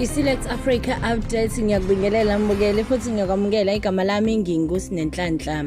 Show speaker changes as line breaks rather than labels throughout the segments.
I-Select Africa Update ngiyakubingelela mbukeli futhi ngiyakwamukela igama lami nginguSinenhlanhla.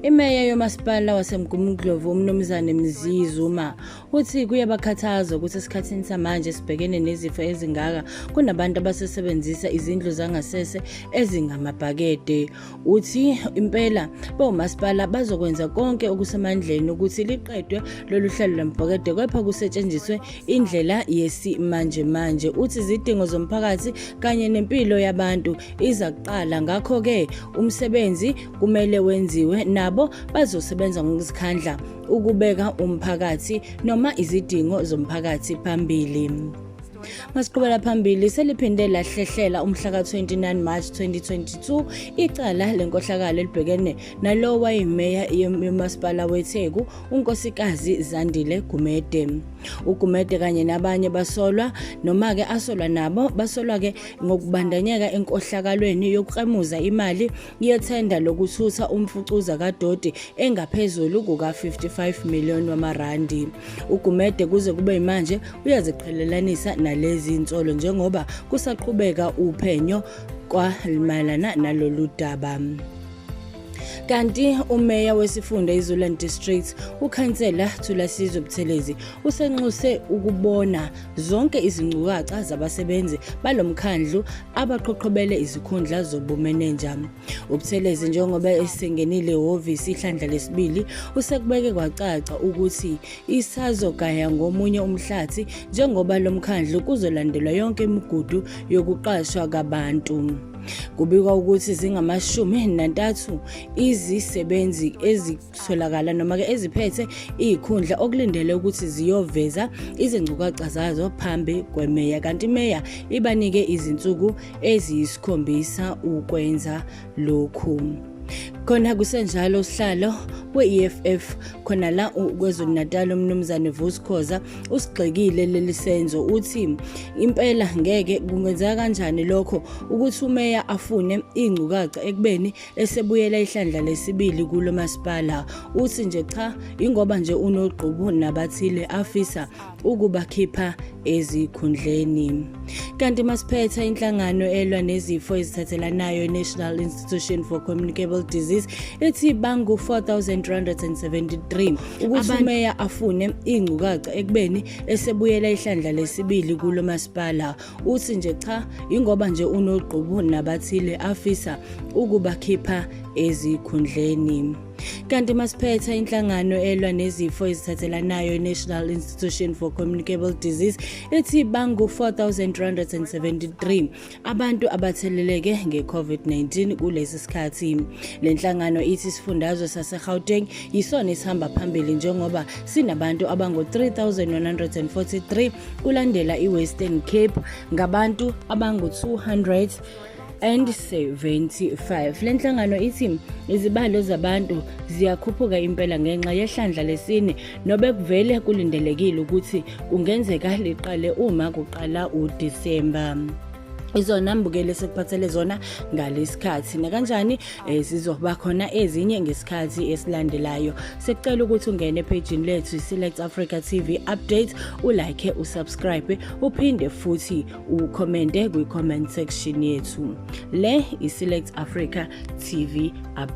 Imeya yomasipala waseMgungundlovu uMnumzane Mzizuma uthi kuyabakhathaza ukuthi esikhathini samanje sibhekene nezifo ezingaka kunabantu abasebenzisa izindlu zangasese ezingamBhakede. Uthi impela bomasipala bazokwenza konke okusemandleni ukuthi liqedwe lolu hlelo lwamabhakede kepha kusetshenziswe indlela yesimanje. Uthi izidingo zomphakathi kanye nempilo yabantu iza kuqala, ngakho ke umsebenzi kumele wenziwe, nabo bazosebenza ngokuzikhandla ukubeka umphakathi noma izidingo zomphakathi phambili. Masiqhubela phambili, seliphinde lahlehlela umhla ka-29 March 2022 icala lenkohlakalo elibhekene nalo wayimeya yomasipala weTheku unkosikazi Zandile Gumede. uGumede kanye nabanye basolwa noma-ke asolwa nabo basolwa-ke ngokubandanyeka enkohlakalweni yokuqemuza imali yethenda lokuthutha umfucuza kadoti engaphezulu kuka-55 million wamarandi. uGumede kuze kube manje uyaziqhelelanisa nalezi insolo njengoba kusaqhubeka uphenyo kwamayelana nalolu daba. Kanti umeya wesifunda iZululand District uKhansela Thulasizwe Buthelezi usenxuse ukubona zonke izingcukaca zabasebenzi balomkhandlu abaqoqobele izikhundla zobumenenja. uButhelezi njengoba esengenile ehhovisi ihlandla lesibili usekubeke kwacaca ukuthi isazogaya ngomunye umhlathi njengoba lomkhandlu kuzolandelwa yonke imigudu yokuqashwa kabantu. Kubikwa ukuthi zingamashumi-3 izisebenzi ezitholakala noma-ke eziphethe izikhundla okulindele ukuthi ziyoveza izingcukaca zazo phambi kwemeya, kanti imeya ibanike izinsuku eziyisi7 ukwenza lokhu. Khona kusenjalo usihlalo we-EFF khona la KwaZulu-Natal uMnumzane Vusikhoza usigxekile leli senzo, uthi impela ngeke kungenzeka kanjani lokho ukuthi umeya afune ingcukaca ekubeni esebuyela ihlandla lesibili kulo masipala. Uthi nje cha, ingoba nje unogqubu nabathile afisa ukubakhipha ezikhundleni. Kanti masiphetha inhlangano elwa nezifo ezithathelanayo National Institution for Communicable Disease ethi bangu 4,373 ukuthi umeya afune ingcukaca ekubeni esebuyela ihlandla lesibili kulo masipala. Uthi nje cha, ingoba nje unogqubu nabathile afisa ukubakhipha ezikhundleni. Kanti masiphetha inhlangano elwa nezifo ezithathelanayo National Institution for Communicable Disease ethi bangu 4,373 abantu abatheleleke nge-COVID-19 kulesi sikhathi. Le nhlangano ithi isifundazwe sase-Gauteng yisona esihamba phambili njengoba sinabantu abangu 3,143 kulandela i-Western Cape ngabantu abangu 275. Le nhlangano ithi izibalo zabantu ziyakhuphuka impela ngenxa yehlandla lesine nobe kuvele kulindelekile ukuthi kungenzeka liqale uma kuqala uDisemba. Izona mbukeli sekuphathele zona ngalesikhathi nakanjani zizoba khona ezinye ngesikhathi esilandelayo. Sekucela ukuthi ungene epagini lethu iSelect Africa TV Update, ulike, usubscribe, uphinde futhi ucommente kwi-comment section yethu. Le iSelect Africa TV Update.